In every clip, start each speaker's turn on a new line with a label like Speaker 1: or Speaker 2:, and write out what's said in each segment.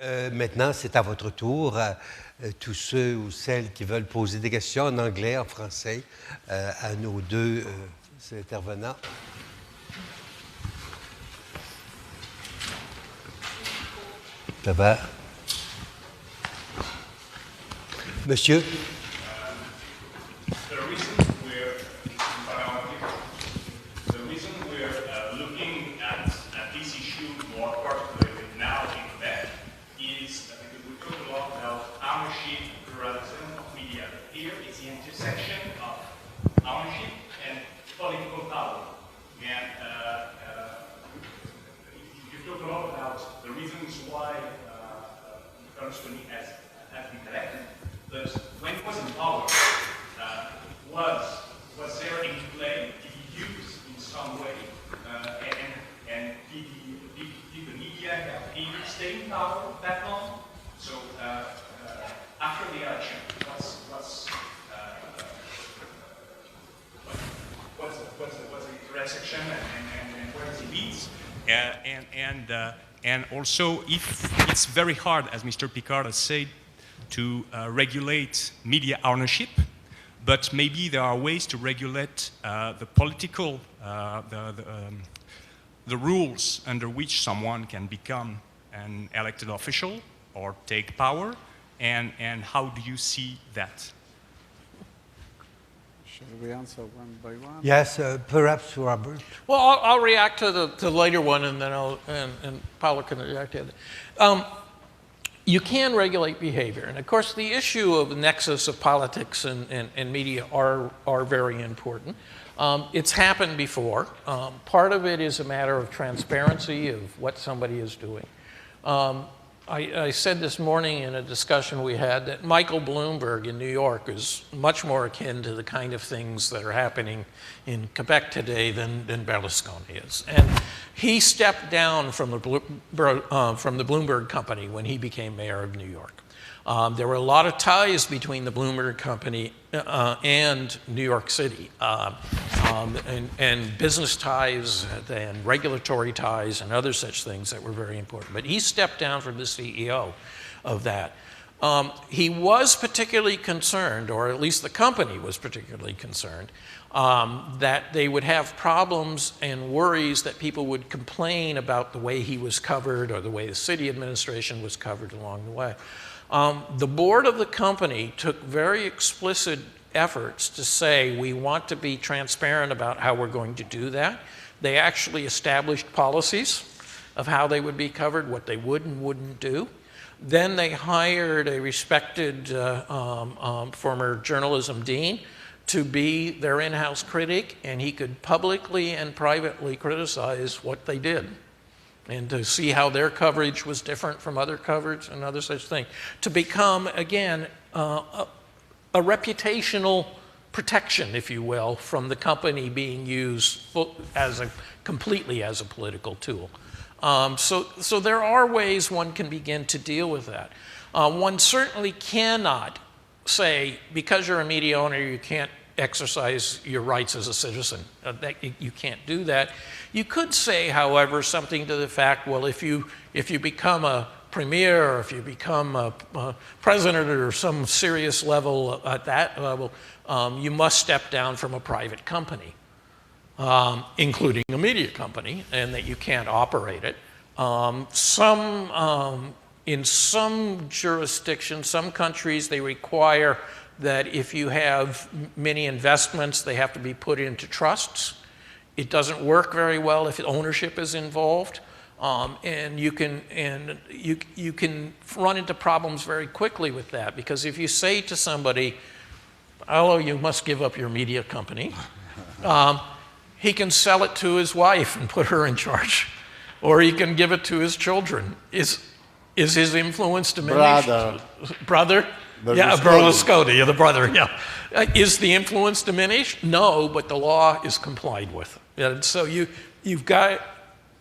Speaker 1: Maintenant, c'est à votre tour. Tous ceux ou celles qui veulent poser des questions en anglais, en français, à nos deux intervenants. Ça va? Monsieur?
Speaker 2: And also, if it's very hard, as Mr. Picard has said, to regulate media ownership, but maybe there are ways to regulate the political, the rules under which someone can become an elected official or take power, and how do you see that?
Speaker 3: Shall we answer one by one?
Speaker 1: Yes, perhaps Robert.
Speaker 4: Well, I'll react to the later one, and then and Paula can react to it. You can regulate behavior, and of course, the issue of the nexus of politics and media are very important. It's happened before. Part of it is a matter of transparency of what somebody is doing. I said this morning in a discussion we had that Michael Bloomberg in New York is much more akin to the kind of things that are happening in Quebec today than Berlusconi is. And he stepped down from the Bloomberg company when he became mayor of New York. There were a lot of ties between the Bloomberg company and New York City, and business ties and regulatory ties and other such things that were very important. But he stepped down from the CEO of that. He was particularly concerned, or at least the company was particularly concerned, that they would have problems and worries that people would complain about the way he was covered or the way the city administration was covered along the way. The board of the company took very explicit efforts to say we want to be transparent about how we're going to do that. They actually established policies of how they would be covered, what they would and wouldn't do. Then they hired a respected former journalism dean to be their in-house critic, and he could publicly and privately criticize what they did, and to see how their coverage was different from other coverage and other such things. To become, again, a reputational protection, if you will, from the company being used completely as a political tool. So there are ways one can begin to deal with that. One certainly cannot say, because you're a media owner, you can't exercise your rights as a citizen. You can't do that. You could say, however, something to the fact, well, if you become a premier, or if you become a president or some serious level at that level, you must step down from a private company, including a media company, and that you can't operate it. In some jurisdictions, some countries, they require that if you have many investments, they have to be put into trusts. It doesn't work very well if ownership is involved, and you can run into problems very quickly with that, because if you say to somebody, "Oh, you must give up your media company," he can sell it to his wife and put her in charge, or he can give it to his children. Is his influence diminished? Brother? Yeah, Berlusconi, the brother, yeah. Is the influence diminished? No, but the law is complied with. And so you've got,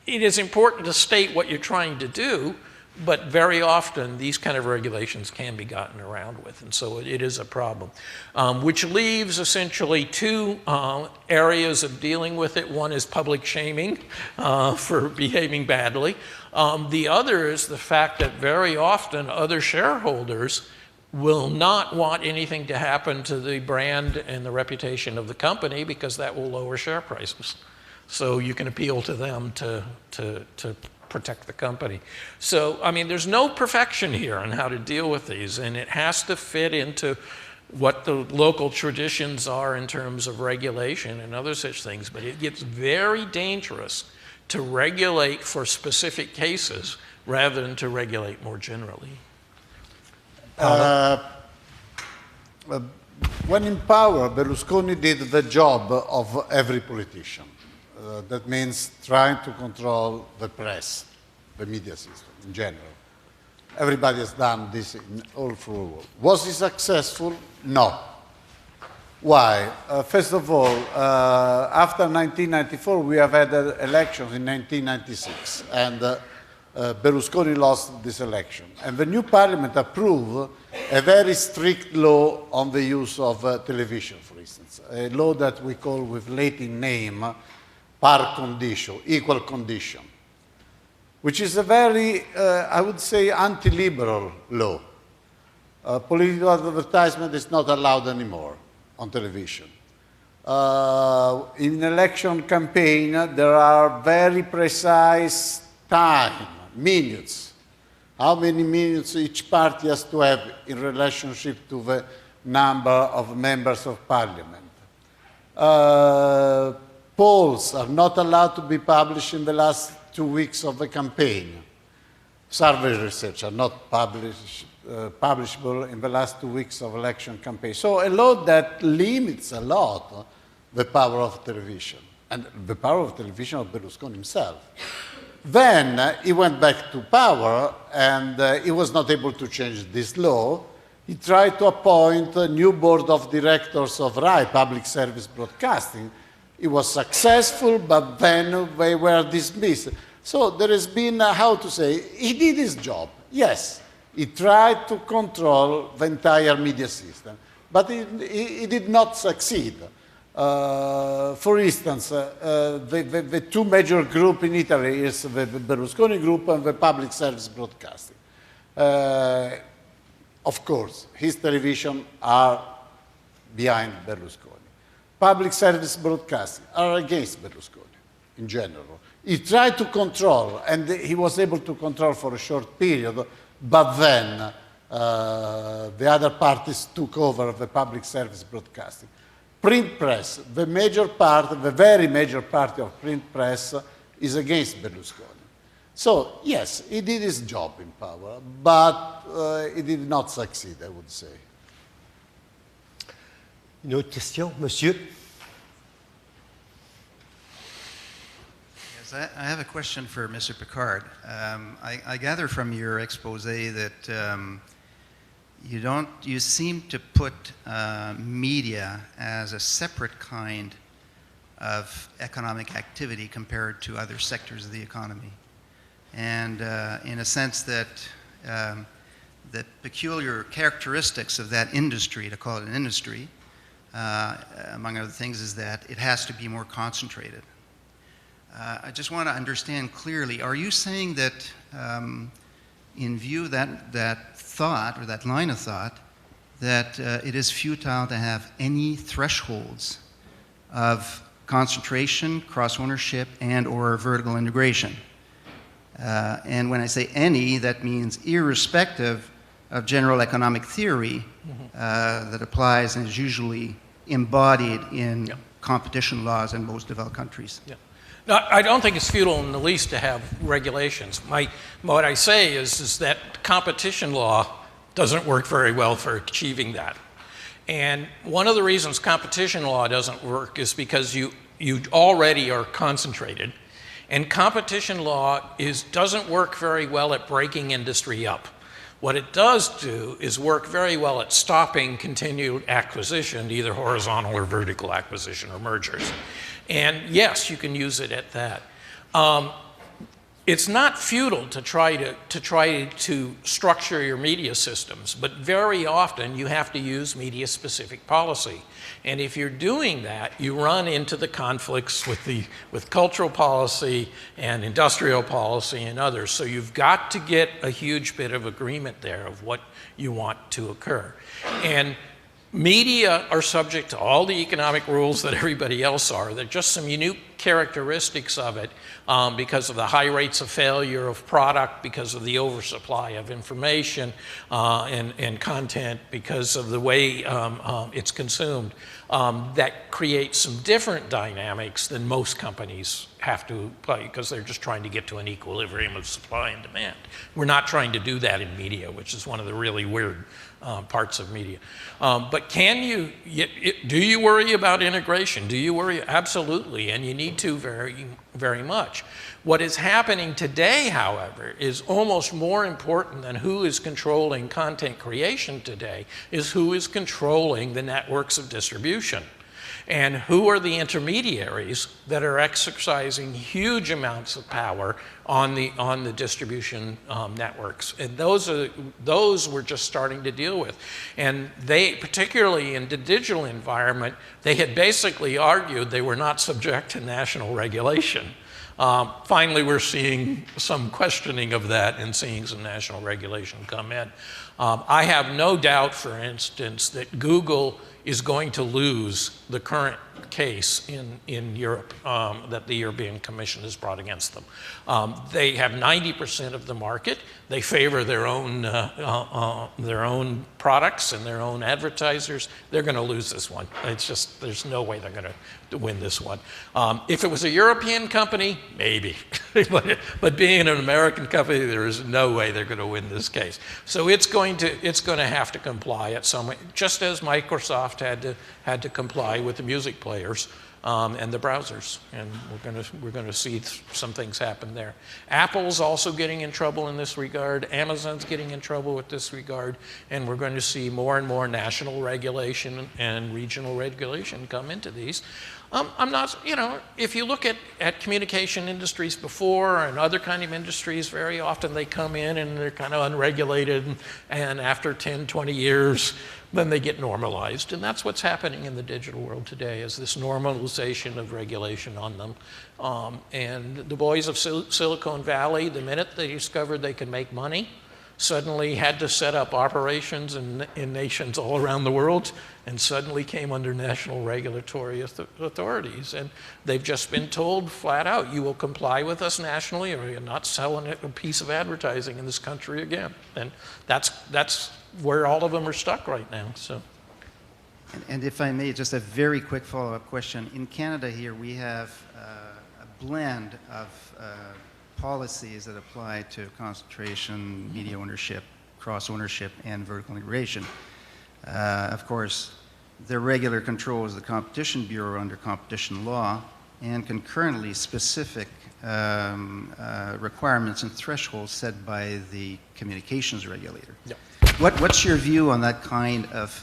Speaker 4: it is important to state what you're trying to do, but very often these kind of regulations can be gotten around with, and so it is a problem. Which leaves essentially two areas of dealing with it. One is public shaming for behaving badly. The other is the fact that very often other shareholders will not want anything to happen to the brand and the reputation of the company because that will lower share prices. So you can appeal to them to protect the company. So, I mean, there's no perfection here on how to deal with these, and it has to fit into what the local traditions are in terms of regulation and other such things. But it gets very dangerous to regulate for specific cases rather than to regulate more generally.
Speaker 3: When in power, Berlusconi did the job of every politician. That means trying to control the press, the media system in general. Everybody has done this all through the world. Was he successful? No. Why? First of all, after 1994, we have had elections in 1996, and Berlusconi lost this election. And the new parliament approved a very strict law on the use of television, for instance, a law that we call with Latin name par condicio, equal condition, which is a very, I would say, anti-liberal law. Political advertisement is not allowed anymore on television. In election campaign, there are very precise time, minutes, how many minutes each party has to have in relationship to the number of members of parliament. Polls are not allowed to be published in the last 2 weeks of the campaign. Survey research are not publishable in the last 2 weeks of election campaign. So a law that limits a lot the power of television, and the power of television of Berlusconi himself. Then he went back to power, and he was not able to change this law. He tried to appoint a new board of directors of RAI, Public Service Broadcasting. He was successful, but then they were dismissed. So there has been, how to say, he did his job, yes. He tried to control the entire media system, but he did not succeed. For instance, the two major groups in Italy is the Berlusconi group and the Public Service Broadcasting. Of course, his television are behind Berlusconi. Public Service Broadcasting are against Berlusconi in general. He tried to control, and he was able to control for a short period, but then the other parties took over the Public Service Broadcasting. Print press, the very major part of print press is against Berlusconi. So, yes, he did his job in power, but he did not succeed, I would say.
Speaker 1: Une autre question, monsieur?
Speaker 5: Yes, I have a question for Mr. Picard. I gather from your expose that you seem to put media as a separate kind of economic activity compared to other sectors of the economy. And in a sense that the peculiar characteristics of that industry, to call it an industry, among other things, is that it has to be more concentrated. I just want to understand clearly, are you saying that in view of that thought, or that line of thought, that it is futile to have any thresholds of concentration, cross-ownership, and or vertical integration? And when I say any, that means irrespective of general economic theory that applies and is usually embodied in competition laws in most developed countries.
Speaker 4: Yeah. No, I don't think it's futile in the least to have regulations. What I say is that competition law doesn't work very well for achieving that. And one of the reasons competition law doesn't work is because you already are concentrated. And competition law doesn't work very well at breaking industry up. What it does do is work very well at stopping continued acquisition, either horizontal or vertical acquisition or mergers. And yes, you can use it at that. it's not futile to try to structure your media systems, but very often you have to use media-specific policy. And if you're doing that, you run into the conflicts with cultural policy and industrial policy and others. So you've got to get a huge bit of agreement there of what you want to occur. And media are subject to all the economic rules that everybody else are. There are just some unique characteristics of it because of the high rates of failure of product, because of the oversupply of information and content, because of the way it's consumed, that creates some different dynamics than most companies have to play, because they're just trying to get to an equilibrium of supply and demand. We're not trying to do that in media, which is one of the really weird parts of media. But do you worry about integration? Do you worry? Absolutely, and you need to very, very much. What is happening today, however, is almost more important than who is controlling content creation today, is who is controlling the networks of distribution. And who are the intermediaries that are exercising huge amounts of power on the distribution networks? And those we're just starting to deal with. And they, particularly in the digital environment, they had basically argued they were not subject to national regulation. Finally, we're seeing some questioning of that and seeing some national regulation come in. I have no doubt, for instance, that Google is going to lose the current case in Europe that the European Commission has brought against them. They have 90% of the market. They favor their own products and their own advertisers. They're going to lose this one. It's just, there's no way they're going to win this one. If it was a European company, maybe. but being an American company, there is no way they're going to win this case. So it's going to have to comply at some way, just as Microsoft had to comply with the music players and the browsers, and we're going to see some things happen there. Apple's also getting in trouble in this regard. Amazon's getting in trouble with this regard, and we're going to see more and more national regulation and regional regulation come into these. I'm not, if you look at communication industries before and other kind of industries, very often they come in and they're kind of unregulated, and after 10, 20 years, then they get normalized. And that's what's happening in the digital world today, is this normalization of regulation on them. And the boys of Silicon Valley, the minute they discovered they could make money, suddenly had to set up operations in nations all around the world, and suddenly came under national regulatory authorities. And they've just been told flat out, you will comply with us nationally, or you're not selling a piece of advertising in this country again. And that's where all of them are stuck right now. So.
Speaker 5: And if I may, just a very quick follow-up question. In Canada here, we have a blend of policies that apply to concentration, media ownership, cross-ownership, and vertical integration. Of course, the regular controls the Competition Bureau under competition law, and concurrently specific requirements and thresholds set by the communications regulator.
Speaker 4: Yeah.
Speaker 5: What's your view on that kind of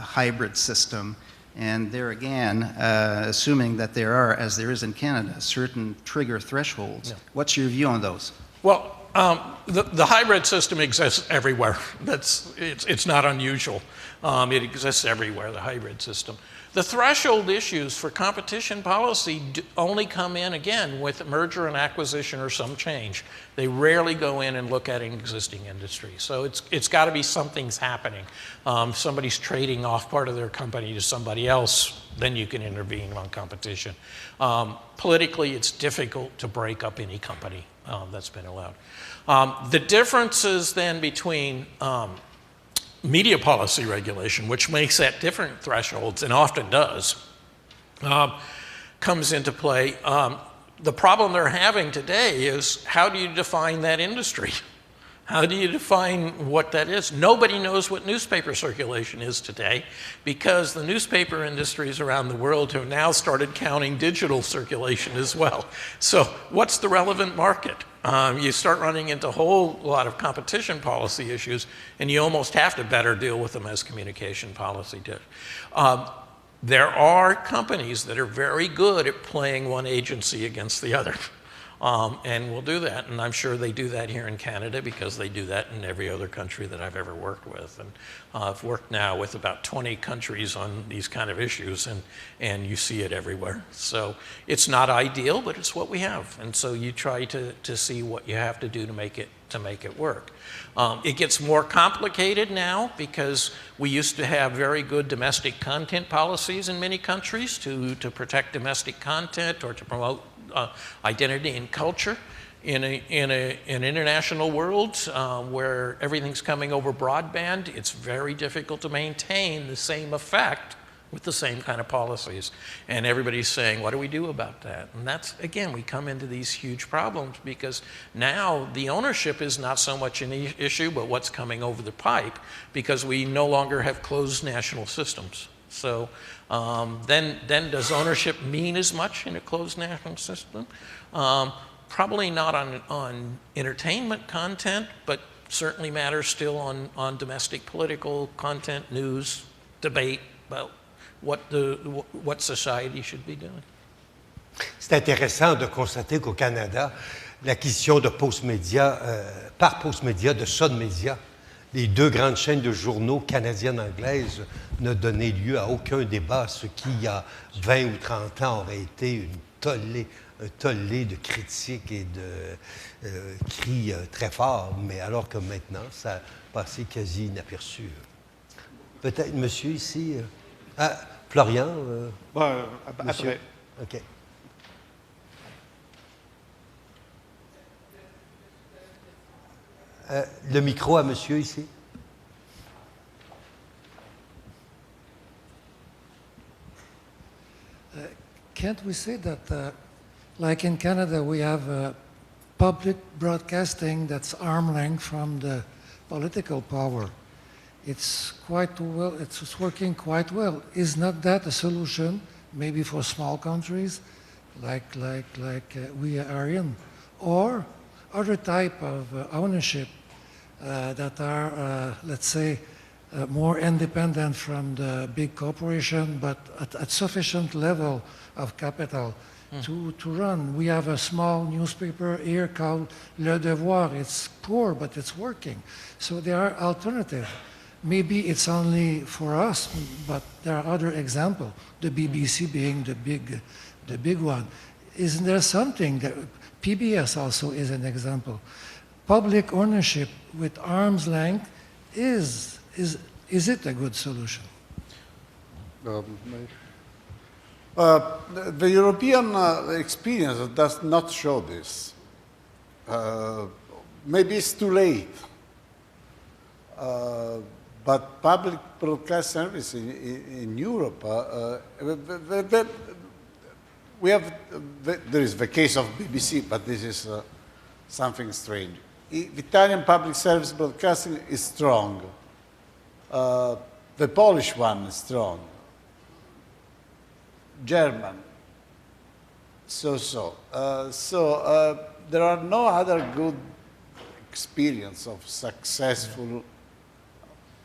Speaker 5: hybrid system? And there again, assuming that there are, as there is in Canada, certain trigger thresholds, what's your view on those?
Speaker 4: Well, the hybrid system exists everywhere. It's not unusual. It exists everywhere, the hybrid system. The threshold issues for competition policy only come in, again, with merger and acquisition or some change. They rarely go in and look at an existing industry. So it's got to be something's happening. Somebody's trading off part of their company to somebody else, then you can intervene on competition. Politically, it's difficult to break up any company that's been allowed. The differences then between media policy regulation, which makes at different thresholds, and often does, comes into play. The problem they're having today is, how do you define that industry? How do you define what that is? Nobody knows what newspaper circulation is today, because the newspaper industries around the world have now started counting digital circulation as well. So what's the relevant market? You start running into a whole lot of competition policy issues, and you almost have to better deal with them as communication policy did. There are companies that are very good at playing one agency against the other. And we'll do that. And I'm sure they do that here in Canada because they do that in every other country that I've ever worked with. And I've worked now with about 20 countries on these kind of issues, and you see it everywhere. So it's not ideal, but it's what we have. And so you try to see what you have to do to make it work. It gets more complicated now because we used to have very good domestic content policies in many countries to protect domestic content or to promote identity and culture. In an international world where everything's coming over broadband, it's very difficult to maintain the same effect with the same kind of policies. And everybody's saying, what do we do about that? And that's, again, we come into these huge problems because now the ownership is not so much an issue, but what's coming over the pipe, because we no longer have closed national systems. So then does ownership mean as much in a closed national system? Probably not on entertainment content, but certainly matters still on domestic political content, news, debate about what society should be doing.
Speaker 1: C'est intéressant de constater qu'au Canada, l'acquisition de Postmédia, par Postmédia, de Sun Media, les deux grandes chaînes de journaux canadiennes anglaises, n'a donné lieu à aucun débat, ce qui, il y a 20 ou 30 ans, aurait été un tollé de critiques et de cris très forts, mais alors que maintenant, ça a passé quasi inaperçu. Peut-être, monsieur, ici... Ah, Florian? Monsieur?
Speaker 6: Après.
Speaker 1: OK. Le micro à monsieur, ici.
Speaker 7: Can't we say that, like in Canada, we have public broadcasting that's arm's length from the political power? It's quite well, it's working quite well. Is not that a solution, maybe for small countries like we are in, or other type of ownership that are, let's say, more independent from the big corporation, but at sufficient level of capital to run. We have a small newspaper here called Le Devoir. It's poor, but it's working. So there are alternatives. Maybe it's only for us, but there are other examples, the BBC being the big one. Isn't there something that PBS also is an example? Public ownership with arm's length, is it a good solution?
Speaker 3: The European experience does not show this. Maybe it's too late. But public broadcast service in Europe, there is the case of BBC, but this is something strange. Italian public service broadcasting is strong. The Polish one is strong. German, so. There are no other good experience of successful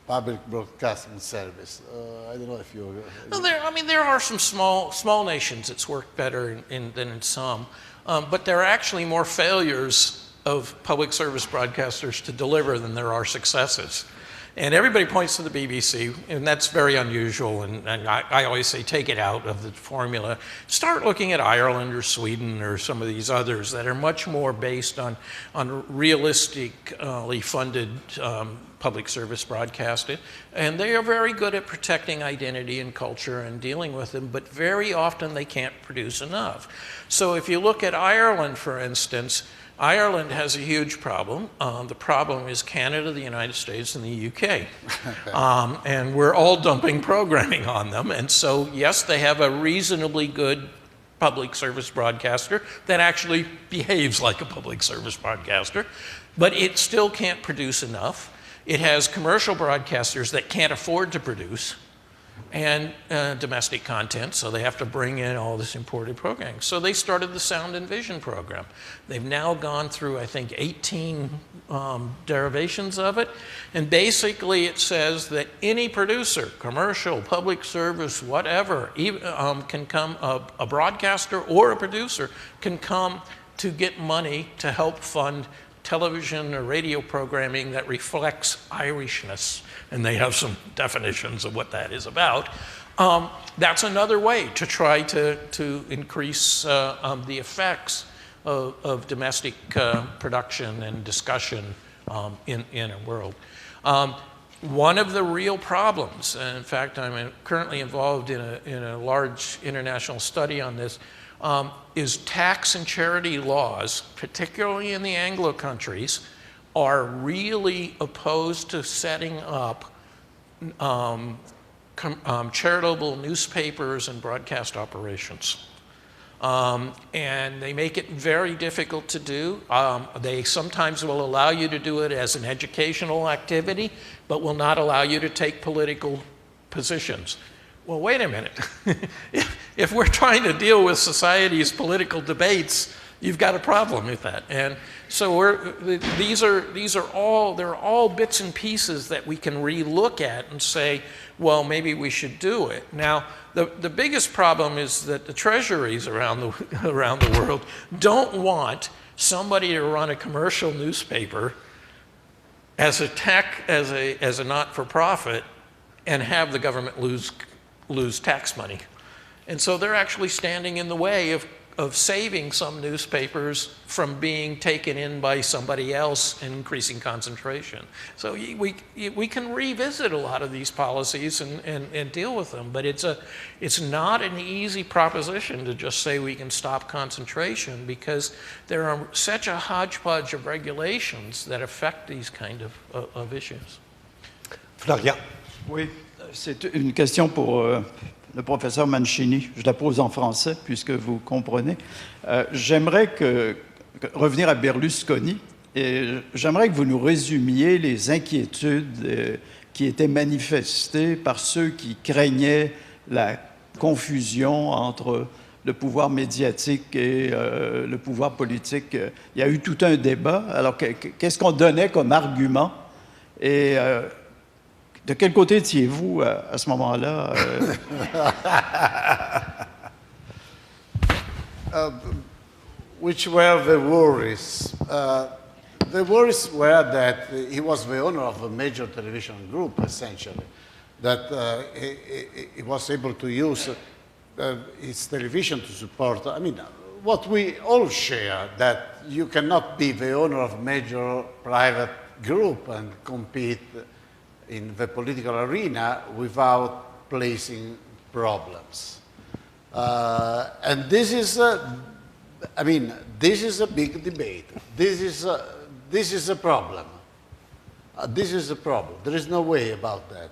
Speaker 3: public broadcasting service. I don't know if you...
Speaker 4: No, there are some small nations that's worked better than in some, but there are actually more failures of public service broadcasters to deliver than there are successes. And everybody points to the BBC, and that's very unusual, and I always say take it out of the formula. Start looking at Ireland or Sweden or some of these others that are much more based on realistically funded public service broadcasting, and they are very good at protecting identity and culture and dealing with them, but very often they can't produce enough. So if you look at Ireland, for instance, Ireland has a huge problem. The problem is Canada, the United States, and the UK. And we're all dumping programming on them. And so, yes, they have a reasonably good public service broadcaster that actually behaves like a public service broadcaster, but it still can't produce enough. It has commercial broadcasters that can't afford to produce, and domestic content, so they have to bring in all this imported programming. So they started the Sound and Vision program. They've now gone through, I think, 18 derivations of it, and basically it says that any producer, commercial, public service, whatever, can come, a broadcaster or a producer can come to get money to help fund television or radio programming that reflects Irishness, and they have some definitions of what that is about. That's another way to try to increase the effects of domestic production and discussion in a world. One of the real problems, and in fact I'm currently involved in a large international study on this, is tax and charity laws, particularly in the Anglo countries, are really opposed to setting up charitable newspapers and broadcast operations. And they make it very difficult to do. They sometimes will allow you to do it as an educational activity, but will not allow you to take political positions. Well, wait a minute. If we're trying to deal with society's political debates, you've got a problem with that. And so these are all bits and pieces that we can re-look at and say, well, maybe we should do it. Now, the biggest problem is that the treasuries around the world don't want somebody to run a commercial newspaper as a not-for-profit and have the government lose tax money. And so they're actually standing in the way of saving some newspapers from being taken in by somebody else and increasing concentration. So we can revisit a lot of these policies and deal with them, but it's not an easy proposition to just say we can stop concentration, because there are such a hodgepodge of regulations that affect these kind of issues.
Speaker 1: Florian.
Speaker 6: Oui, c'est une question pour le professeur Mancini. Je la pose en français, puisque vous comprenez. J'aimerais revenir à Berlusconi, et j'aimerais que vous nous résumiez les inquiétudes qui étaient manifestées par ceux qui craignaient la confusion entre le pouvoir médiatique et le pouvoir politique. Il y a eu tout un débat. Alors, qu'est-ce qu'on donnait comme argument? Et de quel côté étiez-vous à ce moment-là?
Speaker 3: Which were the worries? The worries were that he was the owner of a major television group, essentially, that he was able to use his television to support. I mean, what we all share, that you cannot be the owner of a major private group and compete in the political arena without placing problems. And this is, I mean, this is a big debate. This is a problem. This is a problem. There is no way about that.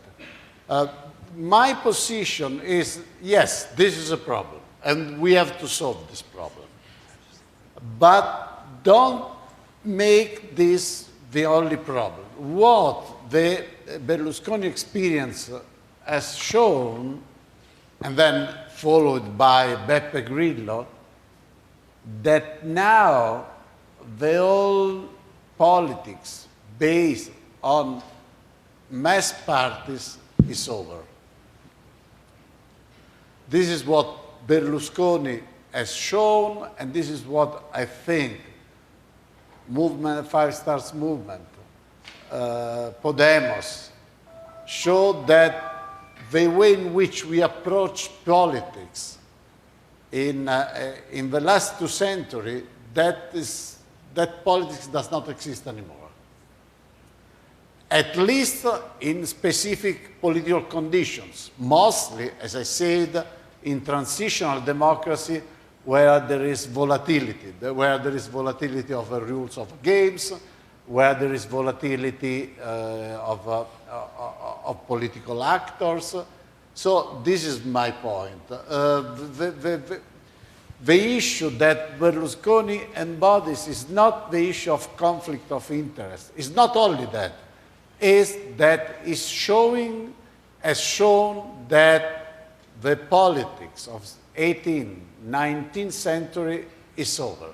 Speaker 3: My position is, yes, this is a problem, and we have to solve this problem. But don't make this the only problem. What the Berlusconi experience has shown, and then followed by Beppe Grillo, that now the whole politics based on mass parties is over. This is what Berlusconi has shown, and this is what I think Five Stars Movement, Podemos, showed that the way in which we approach politics in the last 2 centuries, that politics does not exist anymore. At least in specific political conditions, mostly, as I said, in transitional democracy, where there is volatility of the rules of games, where there is volatility of political actors. So this is my point. The issue that Berlusconi embodies is not the issue of conflict of interest. It's not only that. Is that is showing, has shown that the politics of 18th, 19th century is over.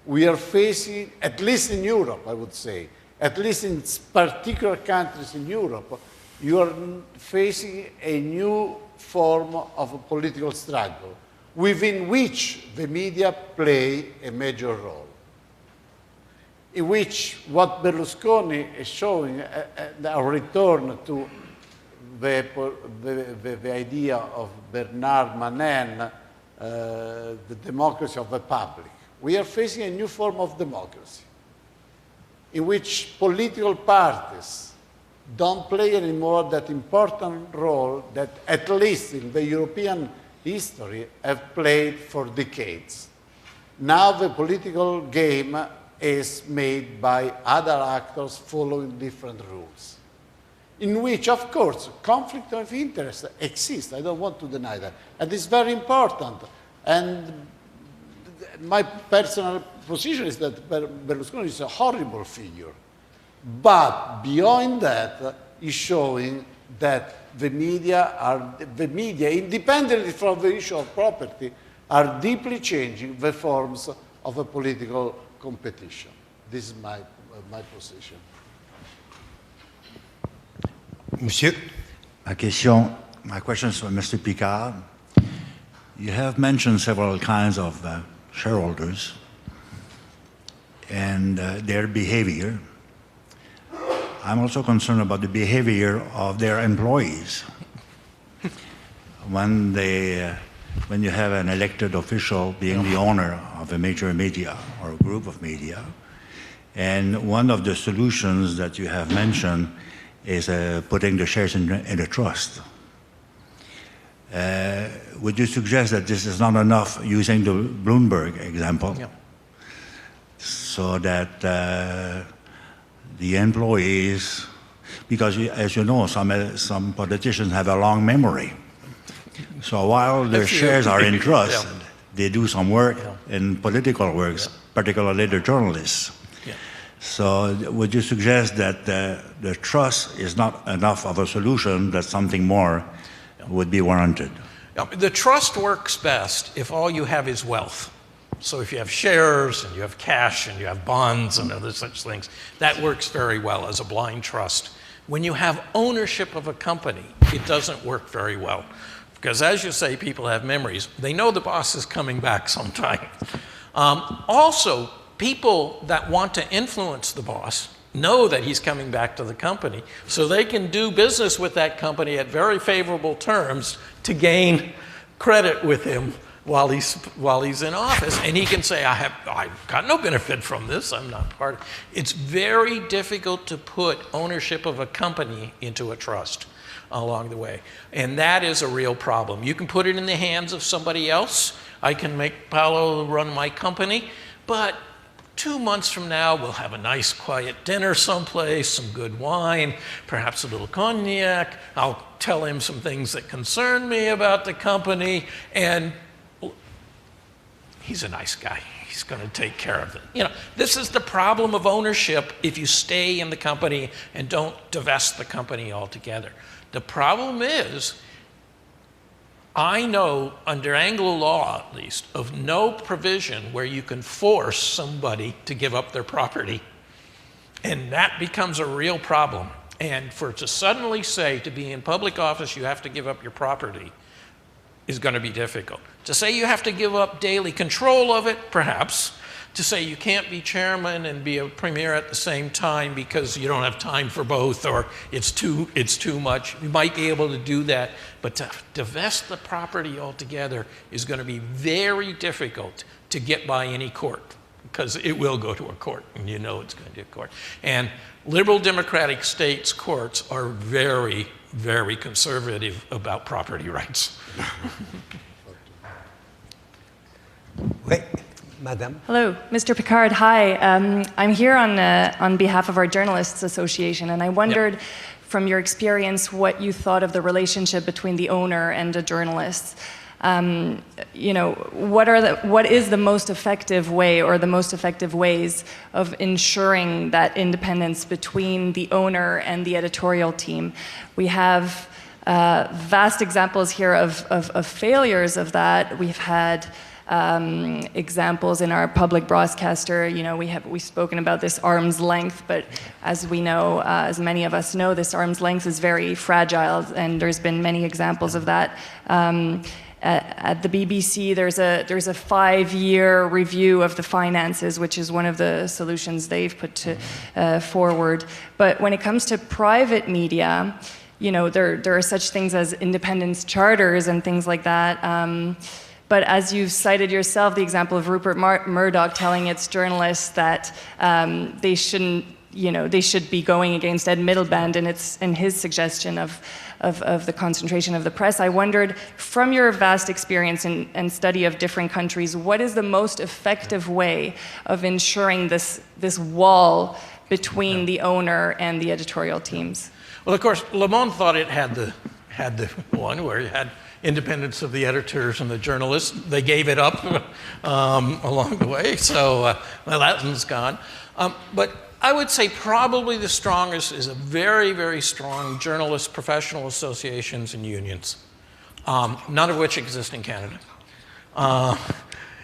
Speaker 3: We are facing, at least in Europe, I would say, at least in particular countries in Europe, you are facing a new form of a political struggle, within which the media play a major role, in which what Berlusconi is showing a return to the idea of Bernard Manin, the democracy of the public. We are facing a new form of democracy in which political parties don't play anymore that important role that, at least in the European history, have played for decades. Now the political game is made by other actors following different rules, in which, of course, conflict of interest exists. I don't want to deny that. And it's very important. And my personal position is that Berlusconi is a horrible figure. But beyond that, is showing that the media, independently from the issue of property, are deeply changing the forms of a political competition. This is my position.
Speaker 1: Monsieur?
Speaker 8: My question is for Mr. Picard. You have mentioned several kinds of shareholders and their behavior. I'm also concerned about the behavior of their employees. When you have an elected official being the owner of a major media or a group of media, and one of the solutions that you have mentioned is putting the shares in a trust. Would you suggest that this is not enough, using the Bloomberg example, so that the employees, because as you know, some politicians have a long memory. So while their shares are in trust, they do some work in political works, particularly the journalists. So would you suggest that the trust is not enough of a solution, that something more would be warranted?
Speaker 4: The trust works best if all you have is wealth. So if you have shares and you have cash and you have bonds and other such things, that works very well as a blind trust. When you have ownership of a company, it doesn't work very well. Because as you say, people have memories. They know the boss is coming back sometime. Also, people that want to influence the boss know that he's coming back to the company, so they can do business with that company at very favorable terms to gain credit with him while he's in office, and he can say, I've got no benefit from this, I'm not part of it. It's very difficult to put ownership of a company into a trust along the way, and that is a real problem. You can put it in the hands of somebody else. I can make Paolo run my company, but 2 months from now, we'll have a nice quiet dinner someplace, some good wine, perhaps a little cognac. I'll tell him some things that concern me about the company, and he's a nice guy. He's going to take care of it. You know, this is the problem of ownership if you stay in the company and don't divest the company altogether. The problem is, I know, under Anglo law at least, of no provision where you can force somebody to give up their property. And that becomes a real problem. And to suddenly say to be in public office you have to give up your property is going to be difficult. To say you have to give up daily control of it, perhaps. To say you can't be chairman and be a premier at the same time because you don't have time for both, or it's too much. You might be able to do that, but to divest the property altogether is going to be very difficult to get by any court, because it will go to a court, and you know it's going to a court. And liberal democratic states' courts are very, very conservative about property rights.
Speaker 1: Oui. Madam.
Speaker 9: Hello, Mr. Picard. Hi. I'm here on behalf of our Journalists Association, and I wondered, from your experience, what you thought of the relationship between the owner and a journalist. You know, what is the most effective way, or the most effective ways of ensuring that independence between the owner and the editorial team? We have vast examples here of failures of that. We've had examples in our public broadcaster. You know, we've spoken about this arm's length, but as we know, as many of us know, this arm's length is very fragile, and there's been many examples of that. at the BBC, there's a 5-year review of the finances, which is one of the solutions they've put forward. But when it comes to private media, you know, there are such things as independence charters and things like that. But as you've cited yourself, the example of Rupert Murdoch telling its journalists that they shouldn't, you know, they should be going against Ed Miliband in his suggestion of the concentration of the press. I wondered, from your vast experience and study of different countries, what is the most effective way of ensuring this wall between the owner and the editorial teams?
Speaker 4: Well, of course, Le Monde thought it had the one where you had independence of the editors and the journalists. They gave it up along the way, so well, that one's gone. But I would say probably the strongest is a very, very strong journalist professional associations and unions, none of which exist in Canada.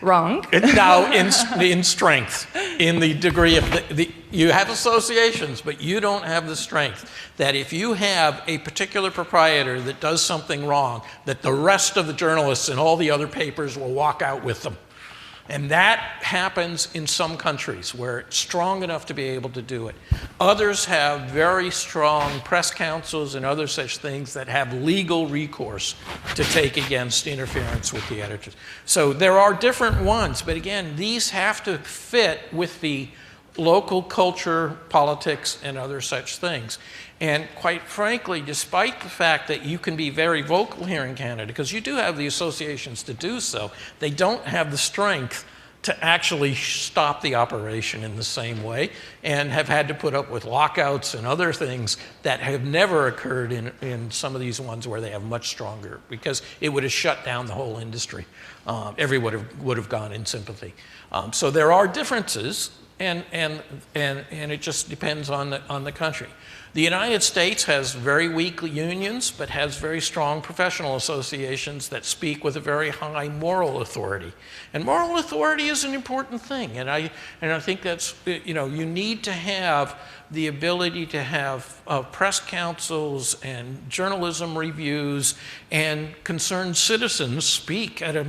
Speaker 9: Wrong.
Speaker 4: Now, in strength, in the degree of you have associations, but you don't have the strength that if you have a particular proprietor that does something wrong, that the rest of the journalists and all the other papers will walk out with them. And that happens in some countries where it's strong enough to be able to do it. Others have very strong press councils and other such things that have legal recourse to take against interference with the editors. So there are different ones, but again, these have to fit with the local culture, politics, and other such things. And quite frankly, despite the fact that you can be very vocal here in Canada, because you do have the associations to do so, they don't have the strength to actually stop the operation in the same way, and have had to put up with lockouts and other things that have never occurred in some of these ones where they have much stronger, because it would have shut down the whole industry. Everyone would have gone in sympathy. So there are differences, and it just depends on the country. The United States has very weak unions, but has very strong professional associations that speak with a very high moral authority. And moral authority is an important thing. And I think that's, you know, you need to have the ability to have press councils and journalism reviews and concerned citizens speak at a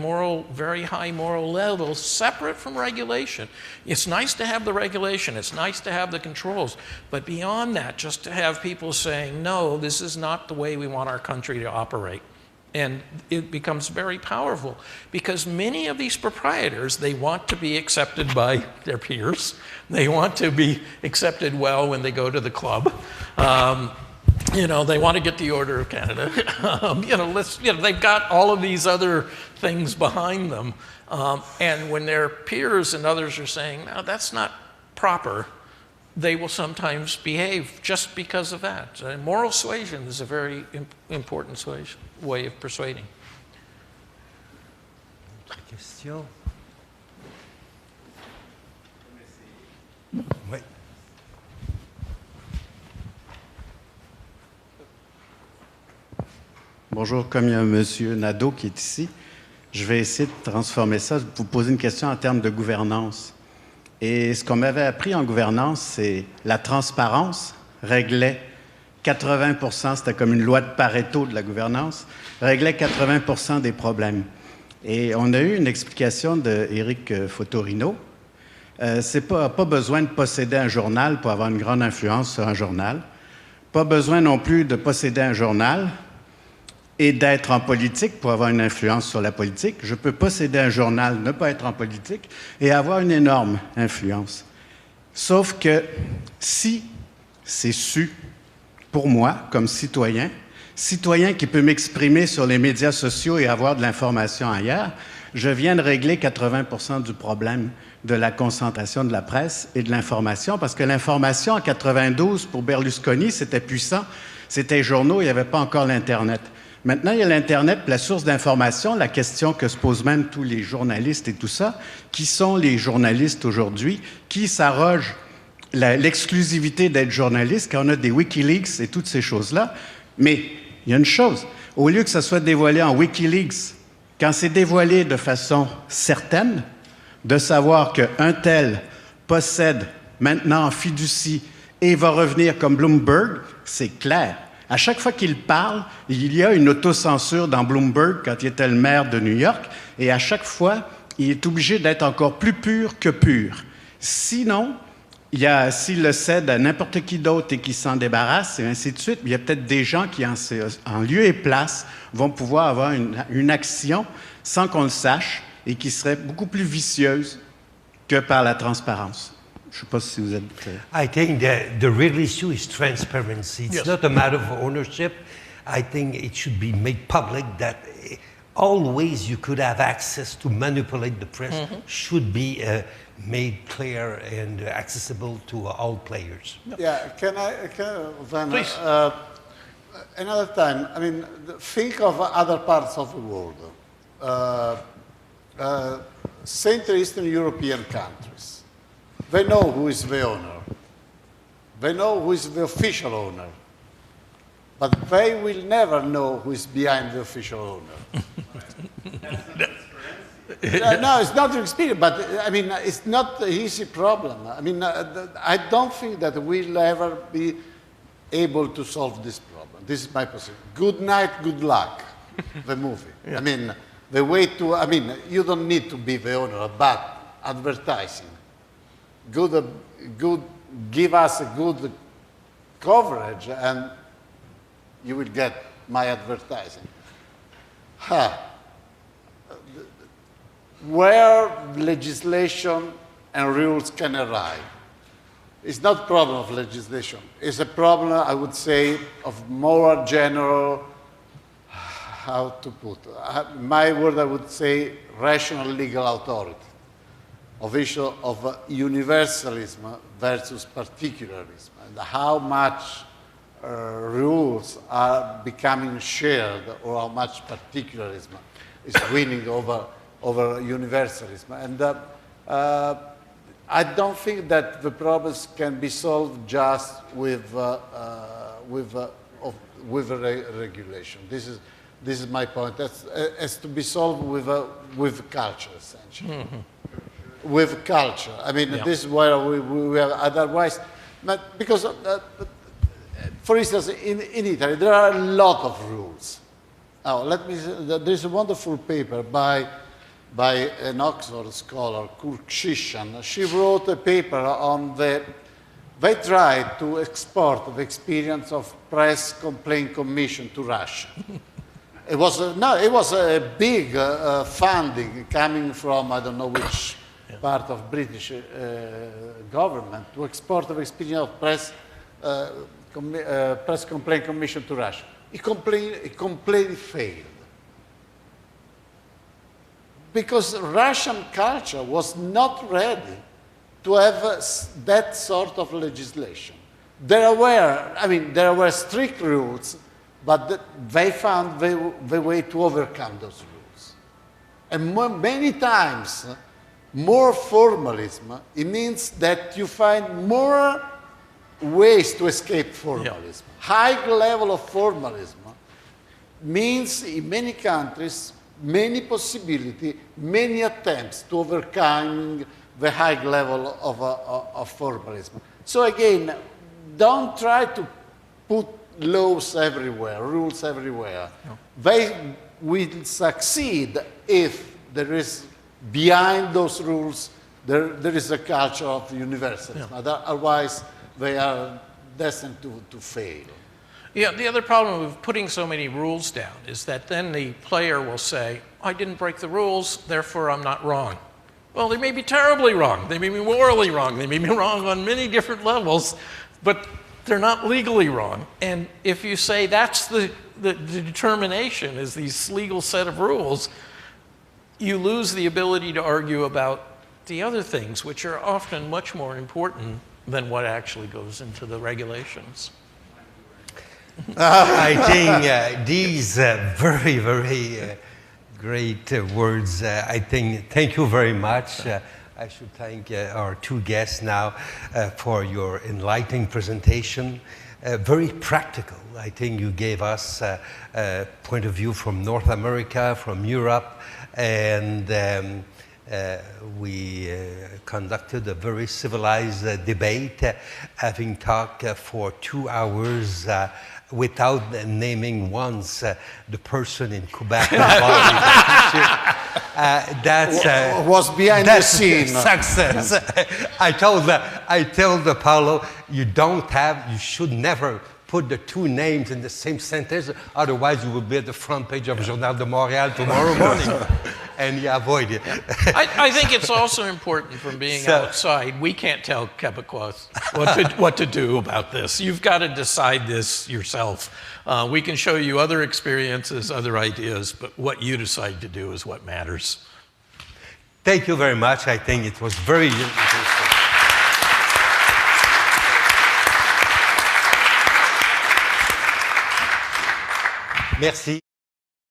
Speaker 4: very high moral level, separate from regulation. It's nice to have the regulation, it's nice to have the controls, but beyond that, just to have people saying, no, this is not the way we want our country to operate. And it becomes very powerful because many of these proprietors, they want to be accepted by their peers. They want to be accepted well when they go to the club. You know, they want to get the Order of Canada. They've got all of these other things behind them. And when their peers and others are saying, no, that's not proper, they will sometimes behave just because of that. Moral suasion is a very important way of persuading.
Speaker 1: Autre question? Oui.
Speaker 10: Bonjour, comme il y a M. Nadeau qui est ici, je vais essayer de transformer ça, de vous poser une question en termes de gouvernance. Et ce qu'on m'avait appris en gouvernance, c'est la transparence réglait 80%, c'était comme une loi de Pareto de la gouvernance, réglait 80% des problèmes. Et on a eu une explication d'Éric Fotorino. C'est pas besoin de posséder un journal pour avoir une grande influence sur un journal. Pas besoin non plus de posséder un journal et d'être en politique pour avoir une influence sur la politique. Je peux posséder un journal, ne pas être en politique et avoir une énorme influence. Sauf que si c'est su, pour moi, comme citoyen qui peut m'exprimer sur les médias sociaux et avoir de l'information ailleurs, je viens de régler 80% du problème de la concentration de la presse et de l'information, parce que l'information, en 92, pour Berlusconi, c'était puissant, c'était les journaux, il n'y avait pas encore l'Internet. Maintenant, il y a l'Internet, la source d'information, la question que se posent même tous les journalistes et tout ça, qui sont les journalistes aujourd'hui, qui s'arrogent l'exclusivité d'être journaliste quand on a des Wikileaks et toutes ces choses-là. Mais il y a une chose, au lieu que ça soit dévoilé en Wikileaks, quand c'est dévoilé de façon certaine, de savoir qu'un tel possède maintenant en fiducie et va revenir comme Bloomberg, c'est clair. À chaque fois qu'il parle, il y a une autocensure dans Bloomberg quand il était le maire de New York, et à chaque fois, il est obligé d'être encore plus pur que pur. Sinon, s'il le cède à n'importe qui d'autre et qui s'en débarrasse, et ainsi de suite, il y a peut-être des gens qui, en lieu et place, vont pouvoir avoir une action sans qu'on le sache et qui serait beaucoup plus vicieuse que par la transparence. Je ne sais pas si vous êtes...
Speaker 1: I think the real issue is transparency. It's not a matter of ownership. I think it should be made public that all ways you could have access to manipulate the press should be made clear and accessible to all players.
Speaker 3: Yeah,
Speaker 4: Please.
Speaker 3: Another time, I mean, think of other parts of the world. Central Eastern European countries. They know who is the owner. They know who is the official owner. But they will never know who is behind the official owner. No, it's not experience, but I mean, it's not an easy problem. I mean, I don't think that we'll ever be able to solve this problem. This is my position. Good night, good luck, the movie. Yeah. I mean, the way to, I mean, you don't need to be the owner, but advertising. Give us a good coverage and you will get my advertising. Where legislation and rules can arrive. It's not a problem of legislation. It's a problem, I would say, of more general, how to put it? My word, I would say, rational legal authority. Of issue of universalism versus particularism, and how much rules are becoming shared or how much particularism is winning over universalism. And I don't think that the problems can be solved just with regulation. This is my point. That's has to be solved with culture, essentially. Mm-hmm. With culture. I mean, this is where we have otherwise, but because, for instance, in Italy, there are a lot of rules. Now, let me say, there's a wonderful paper by an Oxford scholar, Kurt Shishan. She wrote a paper on they tried to export the experience of press complaint commission to Russia. It was a big funding coming from, I don't know which part of British government to export the experience of press complaint commission to Russia. It completely failed. Because Russian culture was not ready to have that sort of legislation. There were strict rules, but they found the way to overcome those rules. And many times, more formalism, it means that you find more ways to escape formalism. Yeah. High level of formalism means in many countries, many possibilities, many attempts to overcome the high level of formalism. So again, don't try to put laws everywhere, rules everywhere. No. They will succeed if there is behind those rules, there is a culture of universalism. Yeah. Otherwise, they are destined to fail.
Speaker 4: Yeah, the other problem with putting so many rules down is that then the player will say, I didn't break the rules, therefore I'm not wrong. Well, they may be terribly wrong. They may be morally wrong. They may be wrong on many different levels, but they're not legally wrong. And if you say that's the determination is this legal set of rules, you lose the ability to argue about the other things, which are often much more important than what actually goes into the regulations.
Speaker 1: I think these very, very great words. I think, thank you very much. I should thank our two guests now for your enlightening presentation. Very practical. I think you gave us a point of view from North America, from Europe, and We conducted a very civilized debate, having talked for 2 hours without naming once the person in Quebec involved. That's
Speaker 3: was behind the scene.
Speaker 1: Success. I told Paulo, you should never put the two names in the same sentence, otherwise you will be at the front page of Journal de Montréal tomorrow morning. And he avoided it.
Speaker 4: I think it's also important from being outside. We can't tell Quebecois what to do about this. You've got to decide this yourself. We can show you other experiences, other ideas, but what you decide to do is what matters.
Speaker 1: Thank you very much. I think it was very interesting. Merci.